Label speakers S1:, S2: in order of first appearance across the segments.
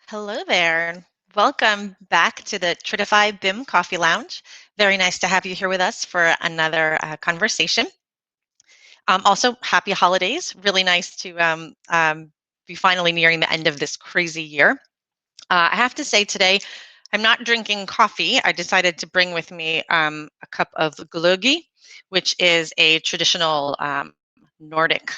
S1: Hello there. Welcome back to the Tridify BIM Coffee Lounge. Very nice to have you here with us for another conversation. Also, happy holidays. Really nice to be finally nearing the end of this crazy year. I have to say today, I'm not drinking coffee. I decided to bring with me a cup of glögi, which is a traditional Nordic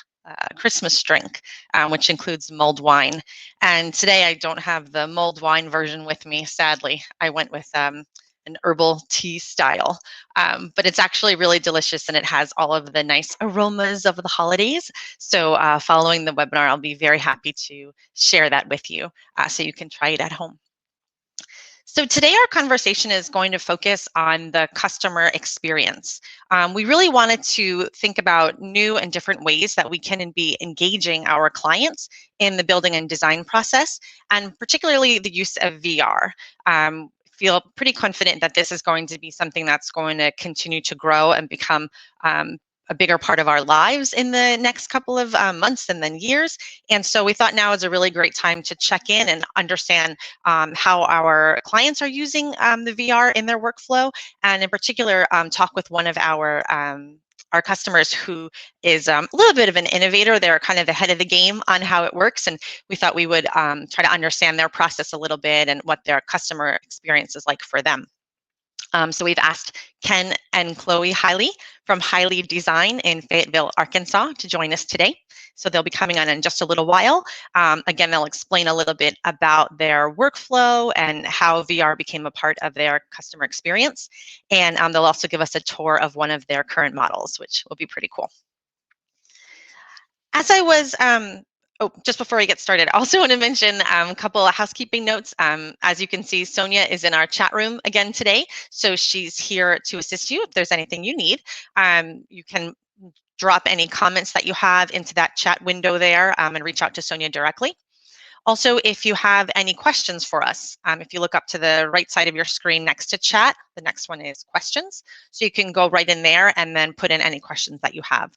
S1: Christmas drink, which includes mulled wine. And today I don't have the mulled wine version with me, sadly. I went with an herbal tea style, but it's actually really delicious and it has all of the nice aromas of the holidays. So following the webinar, I'll be very happy to share that with you so you can try it at home. So today our conversation is going to focus on the customer experience. We really wanted to think about new and different ways that we can be engaging our clients in the building and design process, and particularly the use of VR. Feel pretty confident that this is going to be something that's going to continue to grow and become a bigger part of our lives in the next couple of months and then years. And so we thought now is a really great time to check in and understand how our clients are using the VR in their workflow, and in particular, talk with one of our customers who is a little bit of an innovator. They're kind of ahead of the game on how it works, and we thought we would try to understand their process a little bit and what their customer experience is like for them. So we've asked Ken and Chloe Hiley from Hiley Design in Fayetteville, Arkansas, to join us today. So they'll be coming on in just a little while. Again, they'll explain a little bit about their workflow and how VR became a part of their customer experience. And they'll also give us a tour of one of their current models, which will be pretty cool. As I was, just before we get started, I also want to mention a couple of housekeeping notes. As you can see, Sonia is in our chat room again today, so she's here to assist you if there's anything you need. You can drop any comments that you have into that chat window there and reach out to Sonia directly. Also, if you have any questions for us, if you look up to the right side of your screen next to chat, the next one is questions. So you can go right in there and then put in any questions that you have,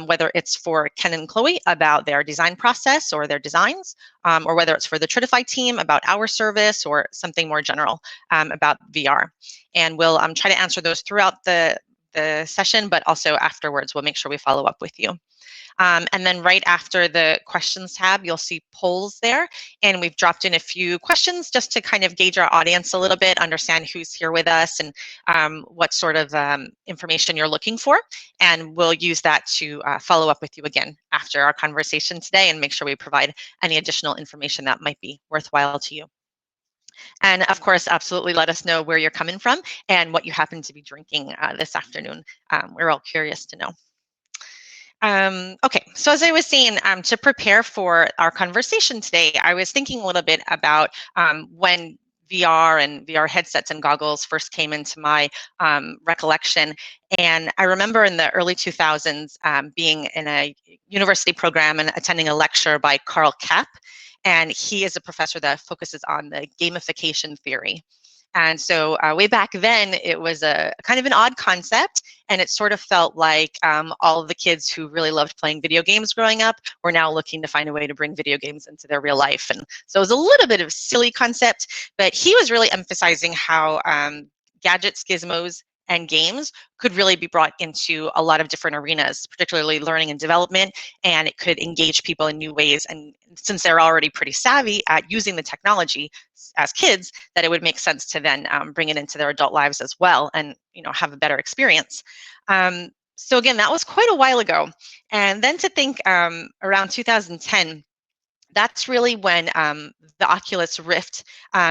S1: whether it's for Ken and Chloe about their design process or their designs, or whether it's for the Tridify team about our service or something more general about VR. And we'll try to answer those throughout the session, but also afterwards, we'll make sure we follow up with you. And then right after the questions tab, you'll see polls there. And we've dropped in a few questions just to kind of gauge our audience a little bit, understand who's here with us and what sort of information you're looking for. And we'll use that to follow up with you again after our conversation today and make sure we provide any additional information that might be worthwhile to you. And of course, absolutely let us know where you're coming from and what you happen to be drinking this afternoon. We're all curious to know. Okay, so as I was saying, to prepare for our conversation today, I was thinking a little bit about when VR and VR headsets and goggles first came into my recollection. And I remember in the early 2000s being in a university program and attending a lecture by Carl Kapp. And he is a professor that focuses on the gamification theory. And so way back then, it was a kind of an odd concept, and it sort of felt like all of the kids who really loved playing video games growing up were now looking to find a way to bring video games into their real life. And so it was a little bit of a silly concept, but he was really emphasizing how gadgets, gizmos, and games could really be brought into a lot of different arenas, particularly learning and development, and it could engage people in new ways. And since they're already pretty savvy at using the technology as kids, that it would make sense to then bring it into their adult lives as well and have a better experience. So again, that was quite a while ago. And then to think around 2010, that's really when the Oculus Rift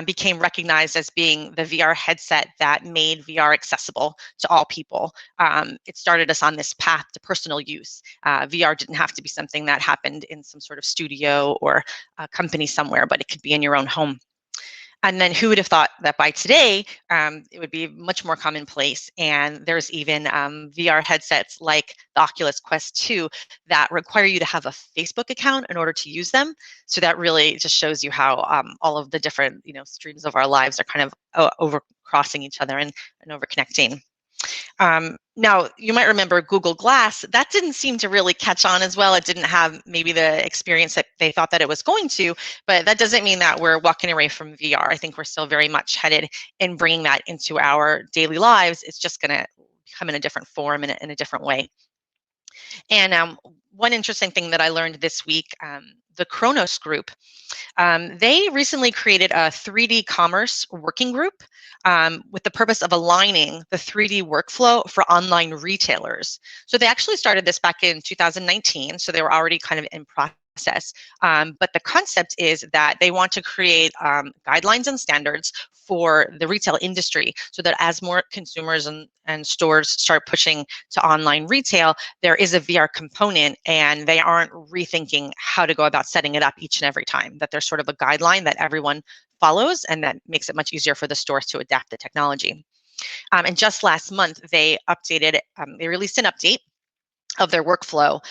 S1: became recognized as being the VR headset that made VR accessible to all people. It started us on this path to personal use. VR didn't have to be something that happened in some sort of studio or a company somewhere, but it could be in your own home. And then who would have thought that by today, it would be much more commonplace. And there's even VR headsets like the Oculus Quest 2 that require you to have a Facebook account in order to use them. So that really just shows you how all of the different streams of our lives are kind of over crossing each other and over connecting. Now, you might remember Google Glass. That didn't seem to really catch on as well. It didn't have maybe the experience that they thought that it was going to, but that doesn't mean that we're walking away from VR. I think we're still very much headed in bringing that into our daily lives. It's just going to come in a different form and in a different way. And one interesting thing that I learned this week, the Kronos Group, they recently created a 3D commerce working group with the purpose of aligning the 3D workflow for online retailers. So they actually started this back in 2019, so they were already kind of in process. But the concept is that they want to create guidelines and standards for the retail industry so that as more consumers and stores start pushing to online retail, there is a VR component and they aren't rethinking how to go about setting it up each and every time, that there's sort of a guideline that everyone follows and that makes it much easier for the stores to adapt the technology. And just last month, they released an update of their workflow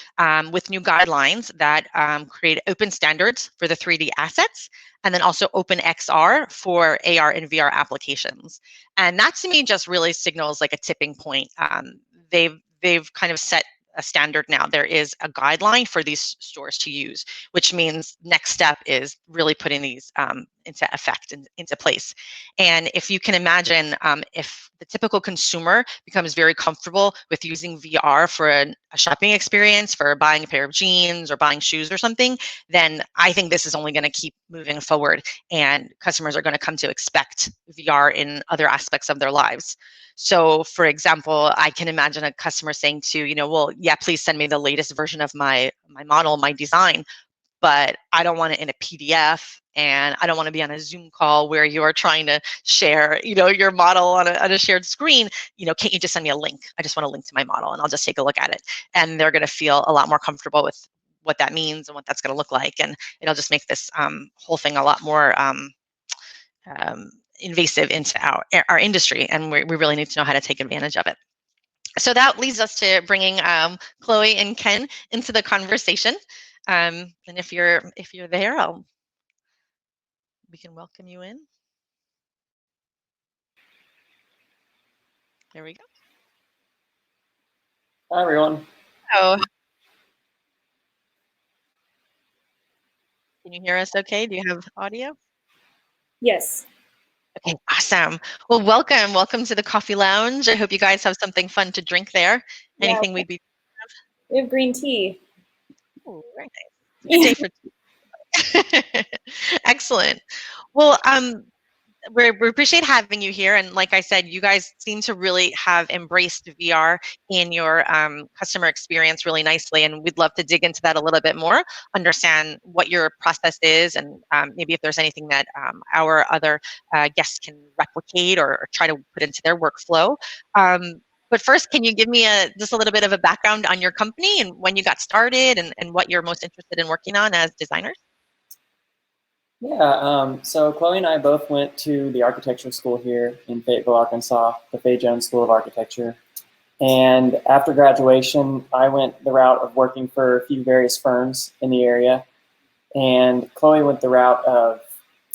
S1: with new guidelines that create open standards for the 3D assets and then also open XR for AR and VR applications. And that to me just really signals like a tipping point. They've kind of set a standard now. There is a guideline for these stores to use, which means next step is really putting these into effect and into place. And if you can imagine, if the typical consumer becomes very comfortable with using VR for a shopping experience, for buying a pair of jeans or buying shoes or something, then I think this is only going to keep moving forward and customers are going to come to expect VR in other aspects of their lives. So for example, I can imagine a customer saying to, well, yeah, please send me the latest version of my model, my design, but I don't want it in a PDF and I don't want to be on a Zoom call where you're trying to share, your model on a shared screen. Can't you just send me a link? I just want a link to my model and I'll just take a look at it. And they're going to feel a lot more comfortable with what that means and what that's going to look like. And it'll just make this whole thing a lot more invasive into our industry, and we really need to know how to take advantage of it. So that leads us to bringing Chloe and Ken into the conversation. And if you're there, we can welcome you in. There we go.
S2: Hi, everyone.
S1: Oh, can you hear us okay? Do you have audio?
S3: Yes.
S1: Okay, awesome. Well, welcome to the Coffee Lounge. I hope you guys have something fun to drink there.
S3: Yeah,
S1: Anything we'd be?
S3: we have green tea.
S1: Oh, very nice. Good day for tea. Excellent. Well, we appreciate having you here. And like I said, you guys seem to really have embraced VR in your customer experience really nicely. And we'd love to dig into that a little bit more, understand what your process is, and maybe if there's anything that our other guests can replicate or try to put into their workflow. But first, can you give me just a little bit of a background on your company and when you got started and what you're most interested in working on as designers?
S2: Yeah, so Chloe and I both went to the architecture school here in Fayetteville, Arkansas, the Fay Jones School of Architecture. And after graduation, I went the route of working for a few various firms in the area. And Chloe went the route of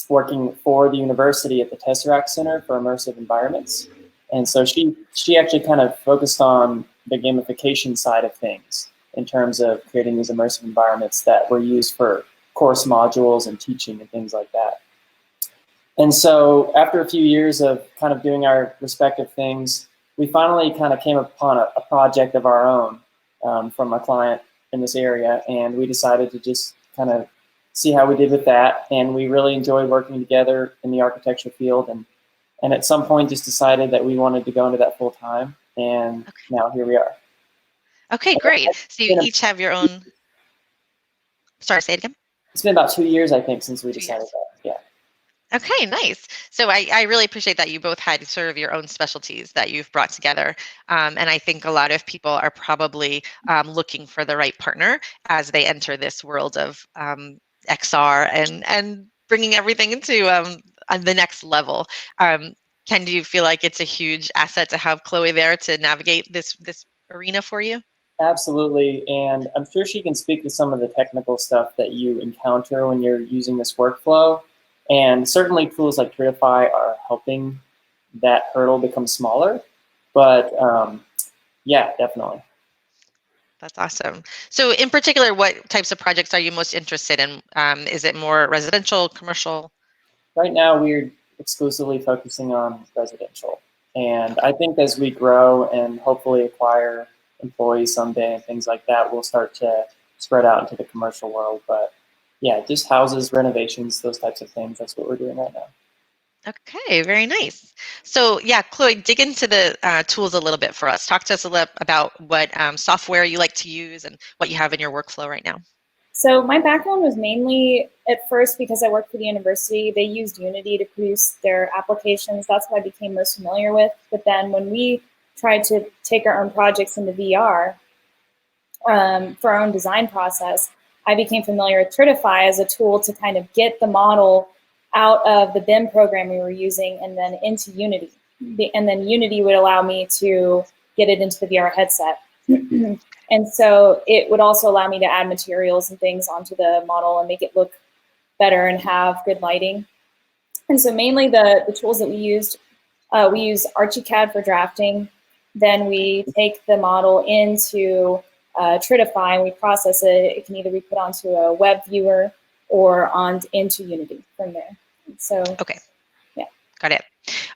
S2: working for the university at the Tesseract Center for Immersive Environments. And so she actually kind of focused on the gamification side of things in terms of creating these immersive environments that were used for course modules and teaching and things like that. And so after a few years of kind of doing our respective things, we finally kind of came upon a project of our own from a client in this area, and we decided to just kind of see how we did with that. And we really enjoyed working together in the architecture field, and at some point just decided that we wanted to go into that full time, and now here we are.
S1: Okay, great. So you each have your own, sorry, say it again.
S2: It's been about 2 years, I think, since we decided that. Yeah.
S1: Okay, nice. So I really appreciate that you both had sort of your own specialties that you've brought together. And I think a lot of people are probably looking for the right partner as they enter this world of XR and bringing everything into the next level. Ken, do you feel like it's a huge asset to have Chloe there to navigate this arena for you?
S2: Absolutely, and I'm sure she can speak to some of the technical stuff that you encounter when you're using this workflow. And certainly tools like Tridify are helping that hurdle become smaller. But yeah, definitely.
S1: That's awesome. So in particular, what types of projects are you most interested in? Is it more residential, commercial?
S2: Right now, we're exclusively focusing on residential. And
S1: Okay.
S2: I think as we grow and hopefully acquire employees someday and things like that, we'll start to spread out into the commercial world. But yeah, just houses, renovations, those types of things. That's what we're doing right now.
S1: Okay, very nice. So yeah, Chloe, dig into the tools a little bit for us. Talk to us a little about what software you like to use and what you have in your workflow right now.
S3: So my background was mainly at first because I worked for the university. They used Unity to produce their applications. That's what I became most familiar with. But then when we tried to take our own projects into VR for our own design process, I became familiar with Tridify as a tool to kind of get the model out of the BIM program we were using and then into Unity. And then Unity would allow me to get it into the VR headset. And so it would also allow me to add materials and things onto the model and make it look better and have good lighting. And so mainly the tools that we use ArchiCAD for drafting. Then we take the model into Tridify and we process it. It can either be put onto a web viewer or into Unity from there. So
S1: Okay.
S3: Yeah.
S1: Got it.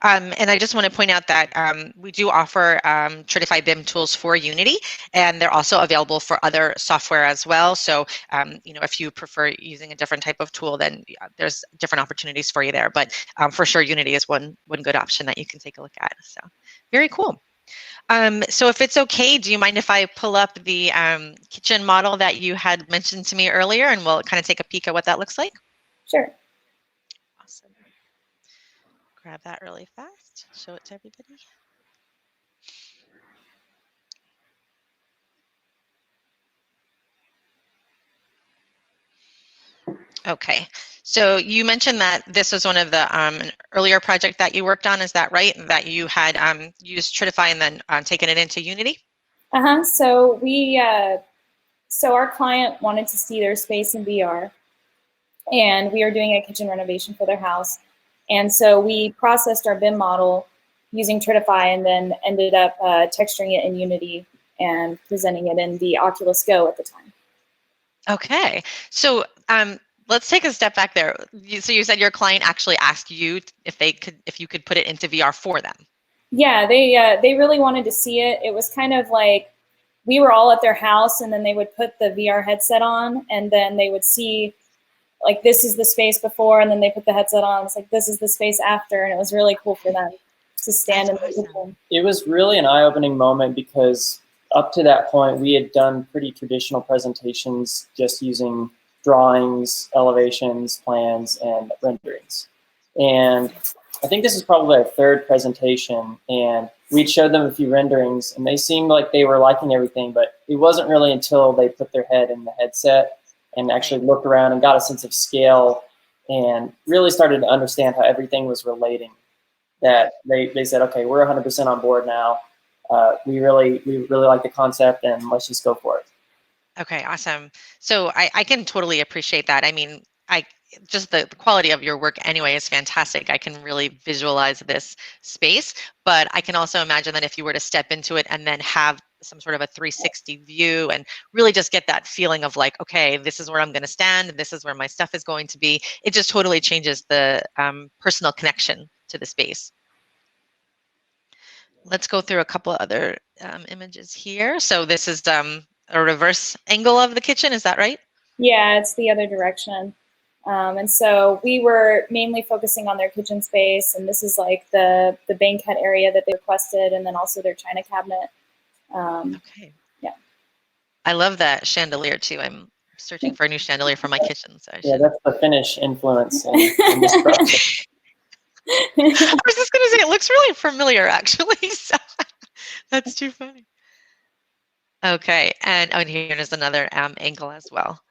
S1: And I just want to point out that we do offer Tridify BIM tools for Unity, and they're also available for other software as well. So, if you prefer using a different type of tool, then there's different opportunities for you there. But for sure, Unity is one good option that you can take a look at. So, very cool. So if it's okay, do you mind if I pull up the kitchen model that you had mentioned to me earlier, and we'll kind of take a peek at what that looks like?
S3: Sure.
S1: Awesome. Grab that really fast, show it to everybody. Okay, so you mentioned that this was one of the an earlier project that you worked on, is that right? That you had used Tridify and then taken it into Unity?
S3: So so our client wanted to see their space in VR, and we were doing a kitchen renovation for their house. And so we processed our BIM model using Tridify and then ended up texturing it in Unity and presenting it in the Oculus Go at the time.
S1: Okay, so let's take a step back there. So you said your client actually asked you if you could put it into VR for them.
S3: Yeah, they really wanted to see it. It was kind of like we were all at their house, and then they would put the VR headset on, and then they would see, like, this is the space before, and then they put the headset on. It's like, this is the space after, and it was really cool for them to stand in the kitchen.
S2: It was really an eye-opening moment because up to that point, we had done pretty traditional presentations just using drawings, elevations, plans, and renderings. And I think this is probably our third presentation, and we'd showed them a few renderings, and they seemed like they were liking everything, but it wasn't really until they put their head in the headset and actually looked around and got a sense of scale and really started to understand how everything was relating that they said, okay, we're 100% on board now. We really like the concept, and let's just go for it.
S1: Okay, awesome. So I can totally appreciate that. I mean, just the quality of your work anyway is fantastic. I can really visualize this space, but I can also imagine that if you were to step into it and then have some sort of a 360 view and really just get that feeling of like, okay, this is where I'm going to stand, this is where my stuff is going to be, it just totally changes the personal connection to the space. Let's go through a couple of other images here. So this is a reverse angle of the kitchen, is that right?
S3: Yeah, it's the other direction. And so we were mainly focusing on their kitchen space, and this is like the banquette area that they requested, and then also their china cabinet.
S1: Okay.
S3: Yeah.
S1: I love that chandelier too. I'm searching for a new chandelier for my kitchen. So
S2: Yeah, that's the Finnish influence in this project.
S1: I was just going to say, it looks really familiar, actually. So that's too funny. Okay, and here's another angle as well.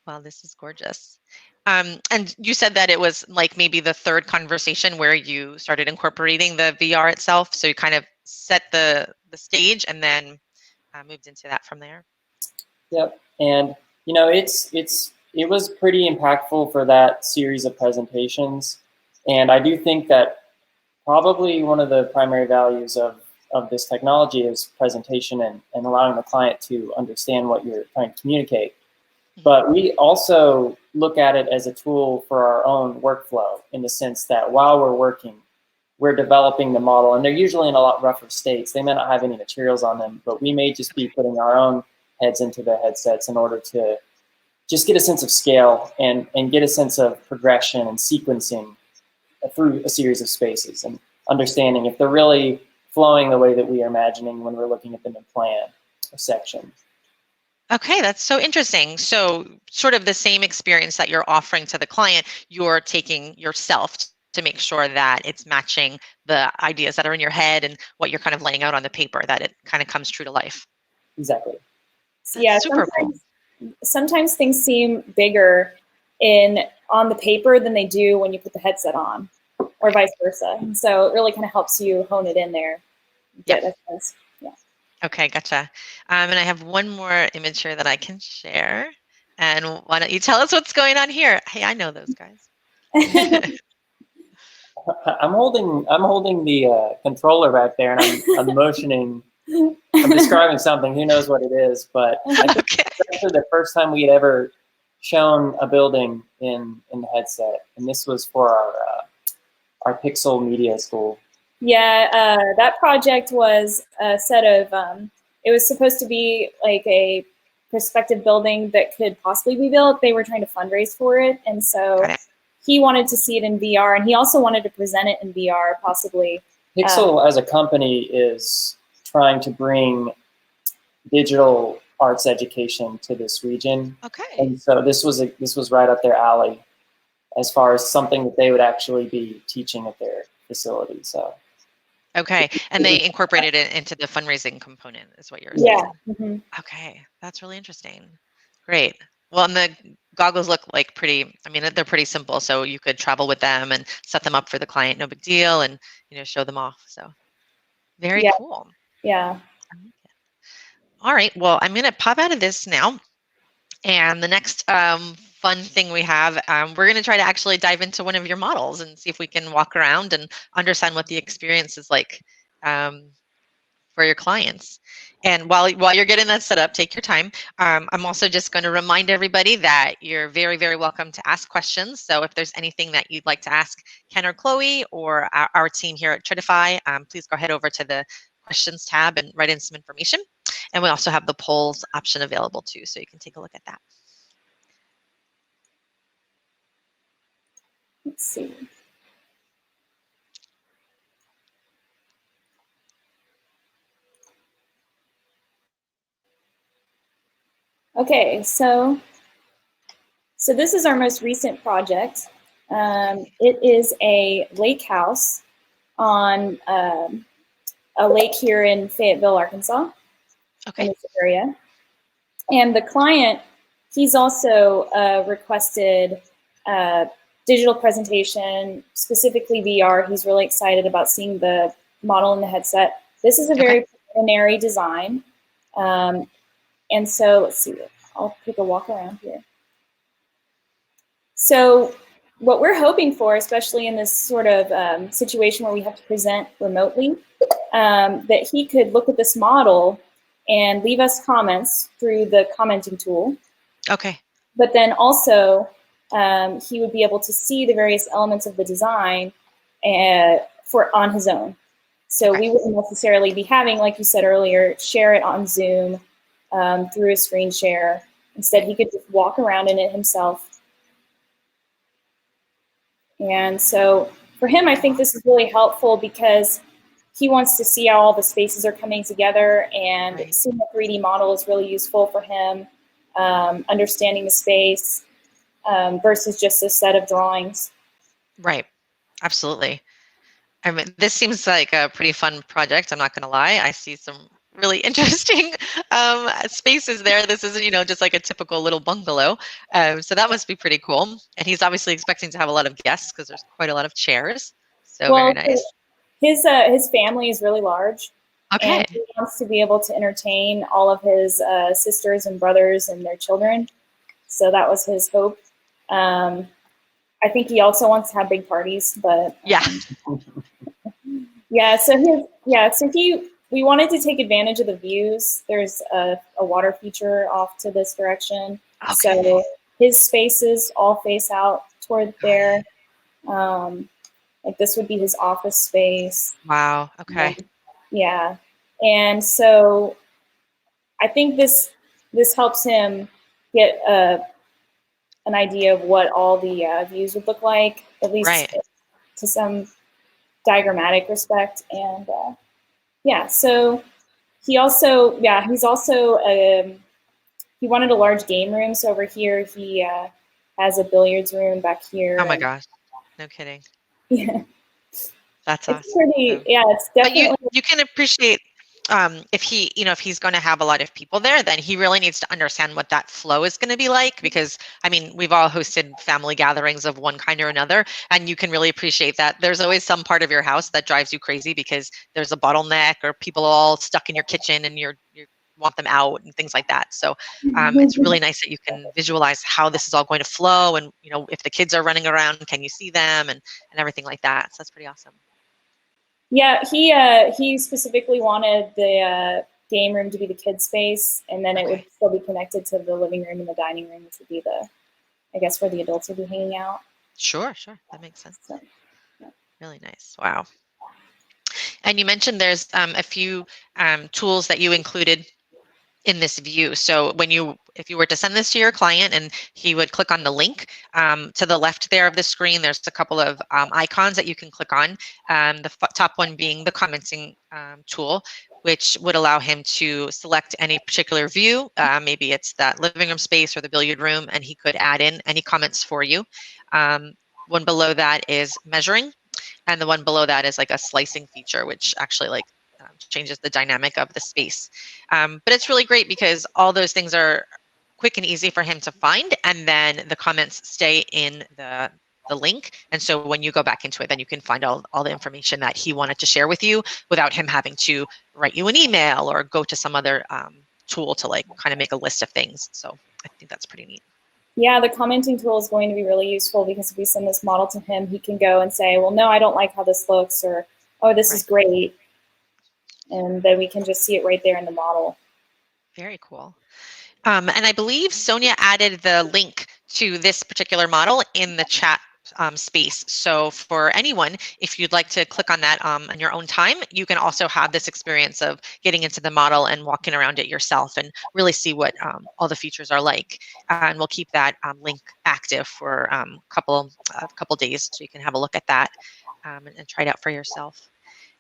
S1: Wow, this is gorgeous. And you said that it was like maybe the third conversation where you started incorporating the VR itself. So you kind of set the stage and then moved into that from there.
S2: Yep, and it was pretty impactful for that series of presentations, and I do think that probably one of the primary values of of this technology is presentation and allowing the client to understand what you're trying to communicate. But we also look at it as a tool for our own workflow, in the sense that while we're working, we're developing the model, and they're usually in a lot rougher states. They may not have any materials on them, but we may just be putting our own heads into the headsets in order to just get a sense of scale and get a sense of progression and sequencing through a series of spaces, and understanding if they're really flowing the way that we are imagining when we're looking at them in plan or section.
S1: Okay, that's so interesting. So sort of the same experience that you're offering to the client, you're taking yourself to make sure that it's matching the ideas that are in your head and what you're kind of laying out on the paper, that it kind of comes true to life.
S2: Exactly.
S3: So yeah,
S1: super cool.
S3: Sometimes things seem bigger on the paper than they do when you put the headset on, or vice versa. And so it really kind of helps you hone it in there.
S1: Yeah.
S3: Yeah.
S1: Okay, gotcha. And I have one more image here that I can share. And why don't you tell us what's going on here? Hey, I know those guys.
S2: I'm holding the controller back there, and I'm motioning. I'm describing something. Who knows what it is? But I think
S1: Okay.
S2: it's actually the first time we had ever shown a building in the headset, and this was for our Pixel Media School.
S3: Yeah, that project was a set of. It was supposed to be like a prospective building that could possibly be built. They were trying to fundraise for it, and so he wanted to see it in VR, and he also wanted to present it in VR, possibly.
S2: Pixel as a company is trying to bring digital arts education to this region.
S1: Okay.
S2: And so this was right up their alley, as far as something that they would actually be teaching at their facility. So.
S1: Okay, and they incorporated it into the fundraising component, is what you're saying.
S3: Yeah. Mm-hmm.
S1: Okay, that's really interesting. Great. Well, and the goggles look like they're pretty simple, so you could travel with them and set them up for the client, no big deal, and show them off. So very cool.
S3: Yeah.
S1: All right, well, I'm gonna pop out of this now. And the next fun thing we have, we're going to try to actually dive into one of your models and see if we can walk around and understand what the experience is like for your clients. And while you're getting that set up, take your time. I'm also just going to remind everybody that you're very, very welcome to ask questions. So if there's anything that you'd like to ask Ken or Chloe or our team here at Tridify, please go ahead over to the questions tab and write in some information. And we also have the polls option available too, so you can take a look at that.
S3: Let's see. Okay, so this is our most recent project. It is a lake house on a lake here in Fayetteville, Arkansas, in this area. And the client, he's also requested digital presentation, specifically VR. He's really excited about seeing the model in the headset. This is a very preliminary design. And so let's see, I'll take a walk around here. So what we're hoping for, especially in this sort of situation where we have to present remotely, that he could look at this model and leave us comments through the commenting tool.
S1: Okay.
S3: But then also he would be able to see the various elements of the design on his own. So we wouldn't necessarily be having, like you said earlier, share it on Zoom through a screen share. Instead, he could just walk around in it himself. And so for him, I think this is really helpful because he wants to see how all the spaces are coming together, and seeing a 3D model is really useful for him, understanding the space versus just a set of drawings.
S1: Right. Absolutely. I mean, this seems like a pretty fun project. I'm not going to lie. I see some really interesting spaces there. This isn't, just like a typical little bungalow. So that must be pretty cool. And he's obviously expecting to have a lot of guests because there's quite a lot of chairs. So very nice.
S3: His family is really large.
S1: Okay.
S3: And he wants to be able to entertain all of his sisters and brothers and their children. So that was his hope. I think he also wants to have big parties, but
S1: yeah.
S3: yeah. So he we wanted to take advantage of the views. There's a water feature off to this direction.
S1: Okay.
S3: So his spaces all face out toward there. Like this would be his office space.
S1: Wow. Okay.
S3: Yeah. And so I think this helps him get an idea of what all the views would look like, at least
S1: Right.
S3: to some diagrammatic respect. And yeah, so he's also he wanted a large game room. So over here he has a billiards room back here.
S1: Oh my gosh. No kidding.
S3: Yeah.
S1: That's
S3: It's
S1: awesome.
S3: pretty, yeah, it's definitely.
S1: But you can appreciate if he, you know, if he's going to have a lot of people there, then he really needs to understand what that flow is going to be like. Because I mean, we've all hosted family gatherings of one kind or another, and you can really appreciate that there's always some part of your house that drives you crazy because there's a bottleneck or people all stuck in your kitchen and you want them out and things like that. So it's really nice that you can visualize how this is all going to flow, and you know, if the kids are running around, can you see them and everything like that. So that's pretty awesome.
S3: Yeah, he specifically wanted the game room to be the kids' space, and then it would still be connected to the living room and the dining room, which would be I guess, where the adults would be hanging out.
S1: Sure, that makes sense.
S3: So, yeah.
S1: Really nice. Wow. And you mentioned there's a few tools that you included in this view. So if you were to send this to your client and he would click on the link to the left there of the screen, there's a couple of icons that you can click on. The top one being the commenting tool, which would allow him to select any particular view. Maybe it's that living room space or the billiard room, and he could add in any comments for you. One below that is measuring, and the one below that is like a slicing feature, which actually changes the dynamic of the space. But it's really great because all those things are quick and easy for him to find, and then the comments stay in the link. And so when you go back into it, then you can find all the information that he wanted to share with you without him having to write you an email or go to some other tool to kind of make a list of things. So I think that's pretty neat.
S3: Yeah, the commenting tool is going to be really useful because if we send this model to him, he can go and say, well, no, I don't like how this looks, or, oh, this is great. And then we can just see it right there in the model.
S1: Very cool. And I believe Sonia added the link to this particular model in the chat space. So for anyone, if you'd like to click on that on your own time, you can also have this experience of getting into the model and walking around it yourself and really see what all the features are like. And we'll keep that link active for a couple days so you can have a look at that and try it out for yourself.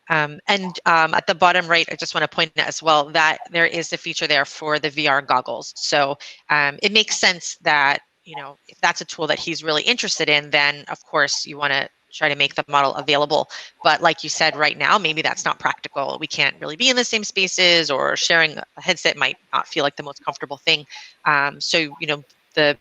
S1: And at the bottom right, I just want to point out as well that there is a feature there for the VR goggles. So it makes sense that, if that's a tool that he's really interested in, then of course you want to try to make the model available. But like you said, right now, maybe that's not practical. We can't really be in the same spaces, or sharing a headset might not feel like the most comfortable thing. So, the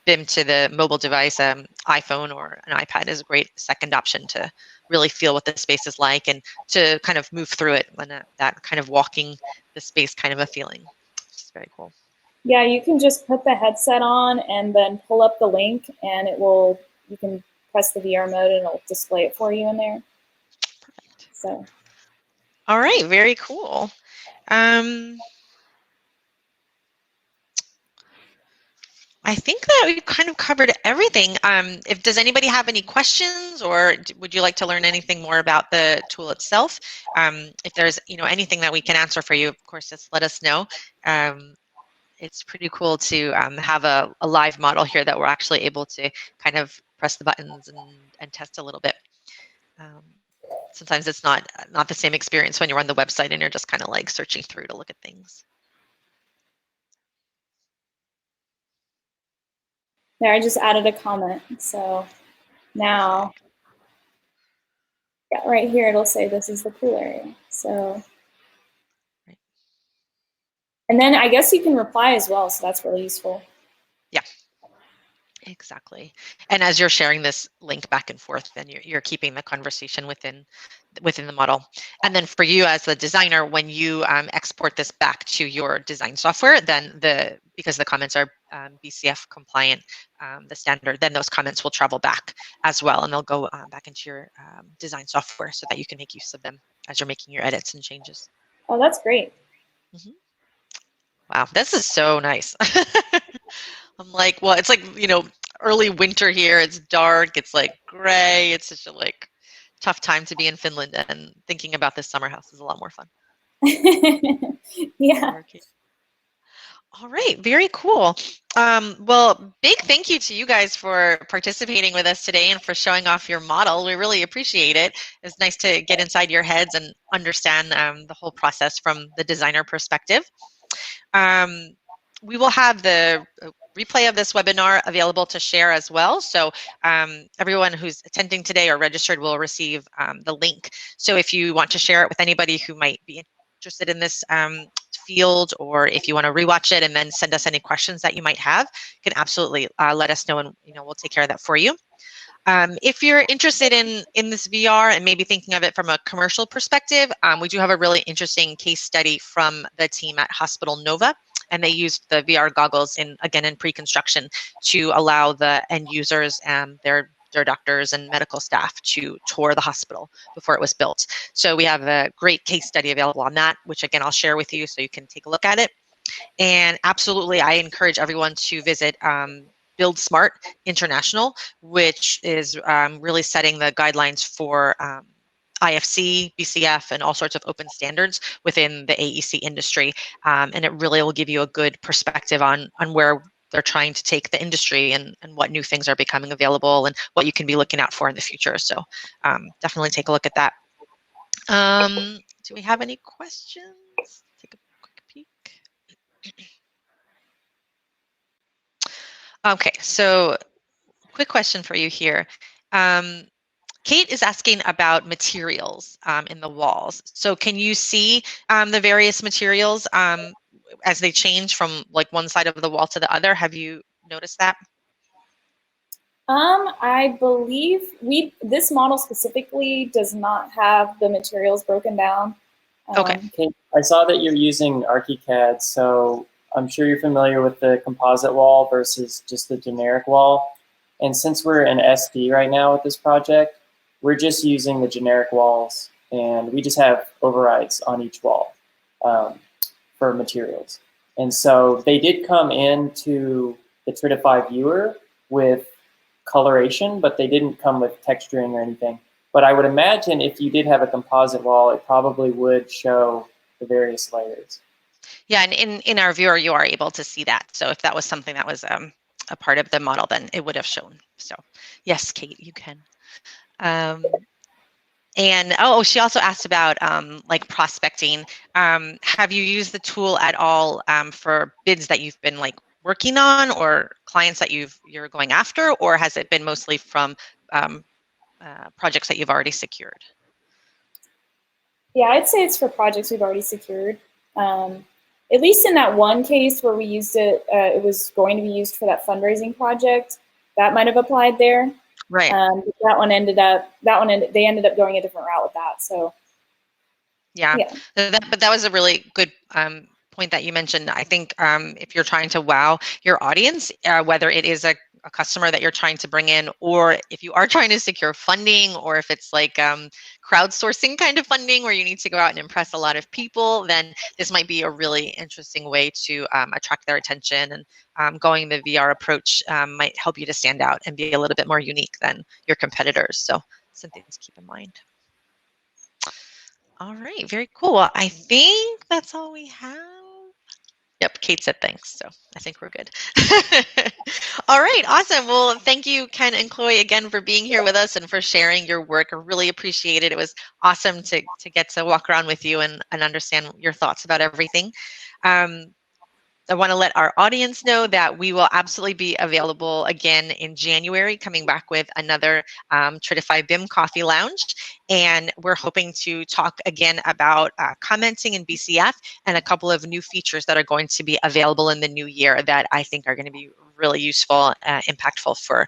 S1: BIM to the mobile device, iPhone or an iPad is a great second option to really feel what the space is like and to kind of move through it when that kind of walking the space kind of a feeling. It's very cool.
S3: Yeah, you can just put the headset on and then pull up the link, and you can press the VR mode and it'll display it for you in there.
S1: Perfect.
S3: So.
S1: All right, very cool. I think that we've kind of covered everything. Does anybody have any questions, or would you like to learn anything more about the tool itself? If there's anything that we can answer for you, of course, just let us know. It's pretty cool to have a live model here that we're actually able to kind of press the buttons and test a little bit. Sometimes it's not the same experience when you're on the website and you're just kind of like searching through to look at things.
S3: There, I just added a comment. So now, yeah, right here it'll say this is the pool area. So, and then I guess you can reply as well. So that's really useful.
S1: Yeah. Exactly. And as you're sharing this link back and forth, then you're keeping the conversation within the model. And then for you as the designer, when you export this back to your design software, then because the comments are BCF compliant, the standard, then those comments will travel back as well, and they'll go back into your design software so that you can make use of them as you're making your edits and changes.
S3: Oh, that's great.
S1: Mhm. Wow, this is so nice. I'm like, well, it's like, early winter here. It's dark. It's like gray. It's such a like tough time to be in Finland, and thinking about this summer house is a lot more fun.
S3: Yeah.
S1: Okay. All right, very cool. Well, big thank you to you guys for participating with us today and for showing off your model. We really appreciate it. It's nice to get inside your heads and understand the whole process from the designer perspective. Um, we will have the replay of this webinar available to share as well. So everyone who's attending today or registered will receive the link. So if you want to share it with anybody who might be interested in this field, or if you want to rewatch it and then send us any questions that you might have, you can absolutely let us know, and we'll take care of that for you. If you're interested in this VR and maybe thinking of it from a commercial perspective, we do have a really interesting case study from the team at Hospital Nova, and they used the VR goggles in pre-construction to allow the end users and their doctors and medical staff to tour the hospital before it was built. So we have a great case study available on that, which again I'll share with you so you can take a look at it. And absolutely, I encourage everyone to visit Build Smart International, which is really setting the guidelines for IFC, BCF, and all sorts of open standards within the AEC industry. And it really will give you a good perspective on where they're trying to take the industry and what new things are becoming available and what you can be looking out for in the future. So definitely take a look at that. Do we have any questions? Take a quick peek. Okay, so quick question for you here. Kate is asking about materials in the walls. So can you see the various materials as they change from like one side of the wall to the other? Have you noticed that?
S3: I believe this model specifically does not have the materials broken down.
S1: Okay.
S2: Okay, I saw that you're using ArchiCAD, so I'm sure you're familiar with the composite wall versus just the generic wall. And since we're in SD right now with this project, we're just using the generic walls, and we just have overrides on each wall for materials. And so they did come into the Tridify Viewer with coloration, but they didn't come with texturing or anything. But I would imagine if you did have a composite wall, it probably would show the various layers.
S1: Yeah, and in our viewer, you are able to see that. So if that was something that was a part of the model, then it would have shown. So yes, Kate, you can. And she also asked about like prospecting. Have you used the tool at all for bids that you've been like working on, or clients that you're going after, or has it been mostly from projects that you've already secured?
S3: Yeah, I'd say it's for projects we've already secured. At least in that one case where we used it, it was going to be used for that fundraising project. That might have applied there.
S1: Right.
S3: They ended up going a different route with that. So
S1: yeah. But that was a really good point that you mentioned. I think if you're trying to wow your audience, whether it is a customer that you're trying to bring in, or if you are trying to secure funding, or if it's like crowdsourcing kind of funding where you need to go out and impress a lot of people, then this might be a really interesting way to attract their attention. And going the VR approach might help you to stand out and be a little bit more unique than your competitors. So something to keep in mind. All right, very cool. Well, I think that's all we have. Yep, Kate said thanks, so I think we're good. All right, awesome. Well, thank you, Ken and Chloe, again for being here with us and for sharing your work. I really appreciate it. It was awesome to get to walk around with you and understand your thoughts about everything. I want to let our audience know that we will absolutely be available again in January, coming back with another Tridify BIM Coffee Lounge. And we're hoping to talk again about commenting in BCF and a couple of new features that are going to be available in the new year that I think are going to be really useful, impactful for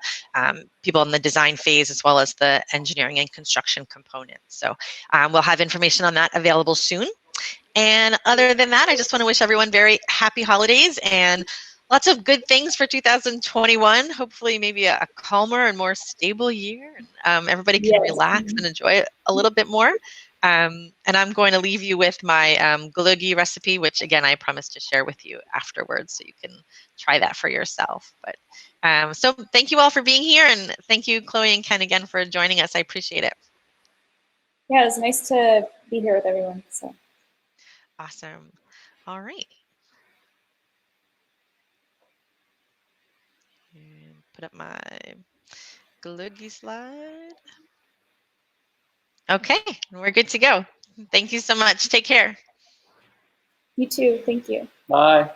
S1: people in the design phase as well as the engineering and construction component. So we'll have information on that available soon. And other than that, I just want to wish everyone very happy holidays and lots of good things for 2021. Hopefully maybe a calmer and more stable year. And everybody can relax and enjoy it a little bit more. And I'm going to leave you with my galoogi recipe, which again, I promise to share with you afterwards so you can try that for yourself. But so thank you all for being here, and thank you, Chloe and Ken, again for joining us. I appreciate it.
S3: Yeah, it was nice to be here with everyone. So
S1: Awesome. All right. And put up my galoogi slide. Okay, we're good to go. Thank you so much. Take care.
S3: you too. Thank you.
S2: Bye.